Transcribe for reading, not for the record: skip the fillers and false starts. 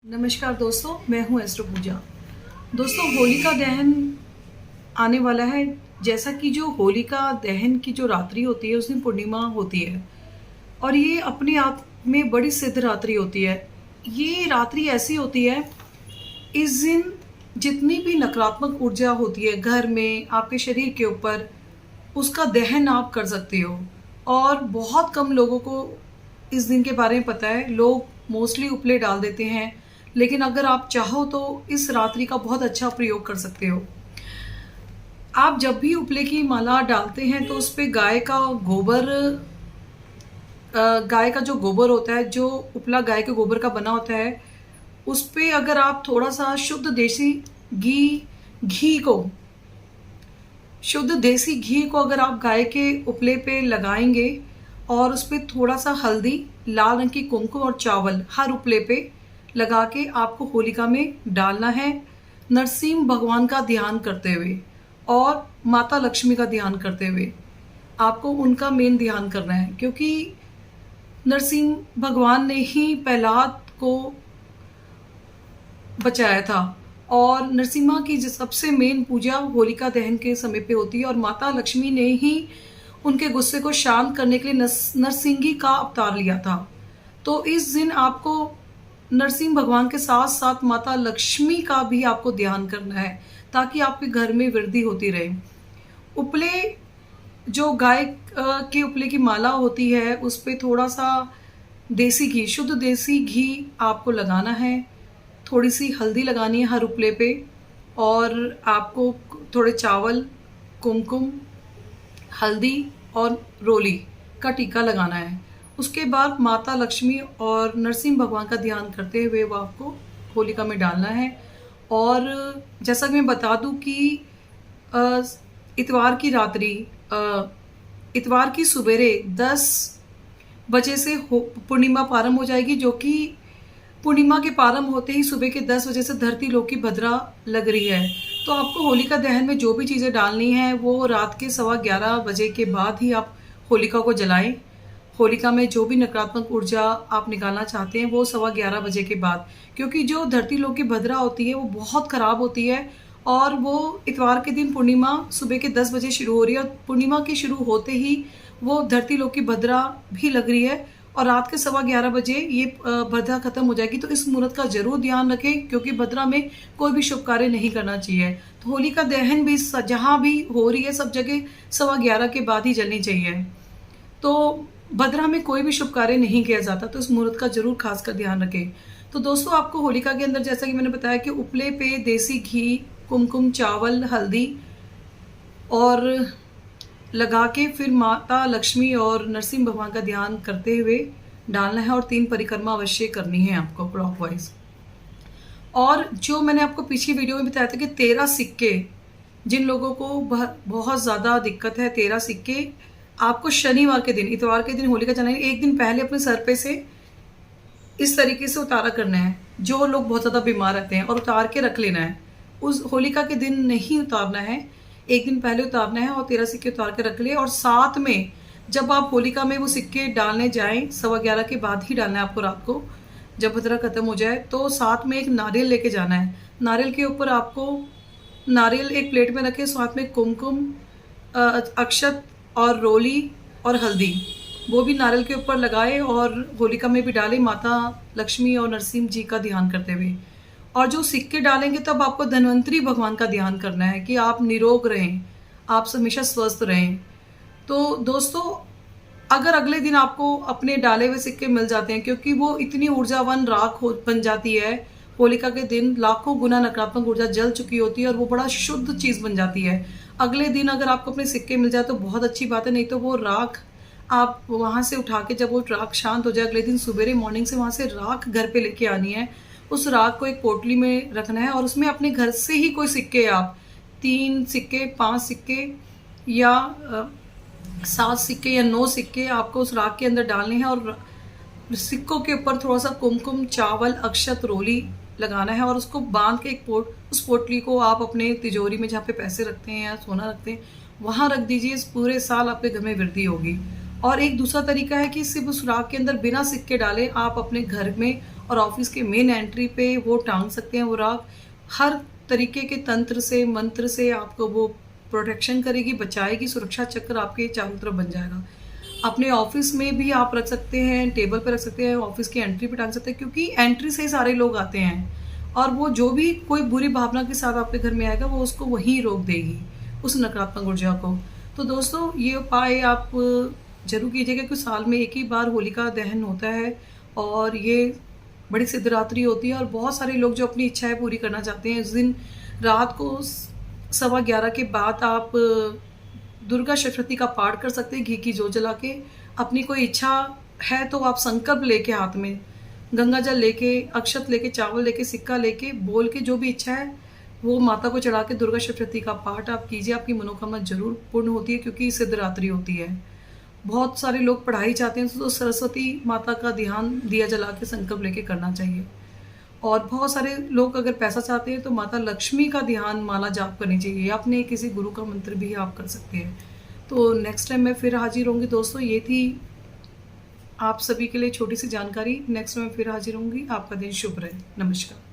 नमस्कार दोस्तों, मैं हूं एस्ट्रो पूजा। दोस्तों, होलिका दहन आने वाला है। जैसा कि जो होलिका दहन की जो रात्रि होती है उस दिन पूर्णिमा होती है और ये अपने आप में बड़ी सिद्ध रात्रि होती है। ये रात्रि ऐसी होती है, इस दिन जितनी भी नकारात्मक ऊर्जा होती है घर में, आपके शरीर के ऊपर, उसका दहन आप कर सकते हो। और बहुत कम लोगों को इस दिन के बारे में पता है। लोग मोस्टली उपले डाल देते हैं, लेकिन अगर आप चाहो तो इस रात्रि का बहुत अच्छा प्रयोग कर सकते हो। आप जब भी उपले की माला डालते हैं तो उस पे गाय का गोबर, गाय का जो गोबर होता है, जो उपला गाय के गोबर का बना होता है, उस पे अगर आप थोड़ा सा शुद्ध देसी घी को अगर आप गाय के उपले पे लगाएंगे और उस पर थोड़ा सा हल्दी, लाल रंग की कुमकुम और चावल हर उपले पे लगा के आपको होलिका में डालना है, नरसिंह भगवान का ध्यान करते हुए और माता लक्ष्मी का ध्यान करते हुए। आपको उनका मेन ध्यान करना है, क्योंकि नरसिंह भगवान ने ही प्रहलाद को बचाया था और नरसिम्हा की जो सबसे मेन पूजा होलिका दहन के समय पे होती है और माता लक्ष्मी ने ही उनके गुस्से को शांत करने के लिए नरसिंही का अवतार लिया था। तो इस दिन आपको नरसिंह भगवान के साथ साथ माता लक्ष्मी का भी आपको ध्यान करना है, ताकि आपके घर में वृद्धि होती रहे। उपले, जो गाय के उपले की माला होती है, उस पर थोड़ा सा देसी घी, शुद्ध देसी घी आपको लगाना है। थोड़ी सी हल्दी लगानी है हर उपले पे और आपको थोड़े चावल, कुमकुम, हल्दी और रोली का टीका लगाना है। उसके बाद माता लक्ष्मी और नरसिंह भगवान का ध्यान करते हुए वो आपको होलिका में डालना है। और जैसा कि मैं बता दूं कि इतवार की रात्रि, इतवार की सवेरे 10 बजे से पूर्णिमा प्रारंभ हो जाएगी, जो कि पूर्णिमा के प्रारंभ होते ही सुबह के 10 बजे से धरती लोक की भद्रा लग रही है। तो आपको होलिका दहन में जो भी चीज़ें डालनी है वो रात के 11:15 बजे के बाद ही आप होलिका को जलाएं। होलिका में जो भी नकारात्मक ऊर्जा आप निकालना चाहते हैं वो 11:15 बजे के बाद, क्योंकि जो धरती लोक की भद्रा होती है वो बहुत ख़राब होती है और वो इतवार के दिन पूर्णिमा सुबह के 10 बजे शुरू हो रही है और पूर्णिमा के शुरू होते ही वो धरती लोक की भद्रा भी लग रही है और रात के 11:15 बजे ये भद्रा खत्म हो जाएगी। तो इस मुहूर्त का जरूर ध्यान रखें, क्योंकि भद्रा में कोई भी शुभ कार्य नहीं करना चाहिए। तो होलिका दहन भी जहाँ भी हो रही है सब जगह 11:15 के बाद ही जलनी चाहिए। तो भद्रा में कोई भी शुभ कार्य नहीं किया जाता, तो इस मुहूर्त का जरूर खासकर ध्यान रखें। तो दोस्तों, आपको होलिका के अंदर, जैसा कि मैंने बताया, कि उपले पे देसी घी, कुमकुम, चावल, हल्दी और लगा के फिर माता लक्ष्मी और नरसिंह भगवान का ध्यान करते हुए डालना है और 3 परिक्रमा अवश्य करनी है आपको क्लॉकवाइज। और जो मैंने आपको पिछली वीडियो में बताया था कि 13 सिक्के, जिन लोगों को बहुत ज़्यादा दिक्कत है, 13 सिक्के आपको शनिवार के दिन, इतवार के दिन होलिका जलाने एक दिन पहले अपने सर पे से इस तरीके से उतारा करना है। जो लोग बहुत ज़्यादा बीमार रहते हैं, और उतार के रख लेना है। उस होलिका के दिन नहीं उतारना है, एक दिन पहले उतारना है और 13 सिक्के उतार के रख ले। और साथ में जब आप होलिका में वो सिक्के डालने जाएं, 11:15 के बाद ही डालना है आपको, रात को जब भद्रा खत्म हो जाए। तो साथ में एक नारियल लेके जाना है। नारियल के ऊपर आपको, नारियल एक प्लेट में रखे, साथ में कुमकुम, अक्षत और रोली और हल्दी, वो भी नारियल के ऊपर लगाए और होलिका में भी डाले, माता लक्ष्मी और नरसिंह जी का ध्यान करते हुए। और जो सिक्के डालेंगे तब आपको धन्वंतरी भगवान का ध्यान करना है कि आप निरोग रहें, आप हमेशा स्वस्थ रहें। तो दोस्तों, अगर अगले दिन आपको अपने डाले हुए सिक्के मिल जाते हैं, क्योंकि वो इतनी ऊर्जावान राख बन जाती है, होलिका के दिन लाखों गुना नकारात्मक ऊर्जा जल चुकी होती है और वो बड़ा शुद्ध चीज़ बन जाती है। अगले दिन अगर आपको अपने सिक्के मिल जाए तो बहुत अच्छी बात है, नहीं तो वो राख आप वहाँ से उठा के, जब वो राख शांत हो जाए, अगले दिन सुबेरे मॉर्निंग से वहाँ से राख घर पे लेके आनी है। उस राख को एक पोटली में रखना है और उसमें अपने घर से ही कोई सिक्के, आप 3 सिक्के, 5 सिक्के या 7 सिक्के या 9 सिक्के आपको उस राख के अंदर डालने हैं और सिक्कों के ऊपर थोड़ा सा कुमकुम, चावल, अक्षत, रोली लगाना है और उसको बांध के उस पोटली को आप अपने तिजोरी में, जहाँ पे पैसे रखते हैं या सोना रखते हैं, वहाँ रख दीजिए। इस पूरे साल आपके घर में वृद्धि होगी। और एक दूसरा तरीका है कि सिर्फ उस राख के अंदर बिना सिक्के डाले आप अपने घर में और ऑफिस के मेन एंट्री पे वो टांग सकते हैं वो राख। हर तरीके के तंत्र से, मंत्र से आपको वो प्रोटेक्शन करेगी, बचाएगी, सुरक्षा चक्र आपके चारों तरफ बन जाएगा। अपने ऑफिस में भी आप रख सकते हैं, टेबल पे रख सकते हैं, ऑफिस की एंट्री पे टांग सकते हैं, क्योंकि एंट्री से ही सारे लोग आते हैं और वो जो भी कोई बुरी भावना के साथ आपके घर में आएगा वो उसको वहीं रोक देगी, उस नकारात्मक ऊर्जा को। तो दोस्तों ये उपाय आप ज़रूर कीजिएगा कि साल में एक ही बार होलिका दहन होता है और ये बड़ी सिद्धरात्रि होती है और बहुत सारे लोग जो अपनी इच्छाएं पूरी करना चाहते हैं, उस दिन रात को 11:15 के बाद आप दुर्गा सप्तशती का पाठ कर सकते हैं घी की जोत जला के। अपनी कोई इच्छा है तो आप संकल्प लेके हाथ में गंगा जल लेके, अक्षत लेके, चावल लेके, सिक्का लेके, बोल के जो भी इच्छा है वो माता को चढ़ा के दुर्गा सप्तशती का पाठ आप कीजिए। आपकी मनोकामना जरूर पूर्ण होती है, क्योंकि सिद्धरात्रि होती है। बहुत सारे लोग पढ़ाई चाहते हैं तो सरस्वती माता का ध्यान दिया जला के संकल्प लेके करना चाहिए। और बहुत सारे लोग अगर पैसा चाहते हैं तो माता लक्ष्मी का ध्यान माला जाप करनी चाहिए। अपने किसी गुरु का मंत्र भी आप कर सकते हैं। तो नेक्स्ट टाइम मैं फिर हाजिर होंगी दोस्तों। ये थी आप सभी के लिए छोटी सी जानकारी। नेक्स्ट टाइम मैं फिर हाजिर होंगी। आपका दिन शुभ रहे। नमस्कार।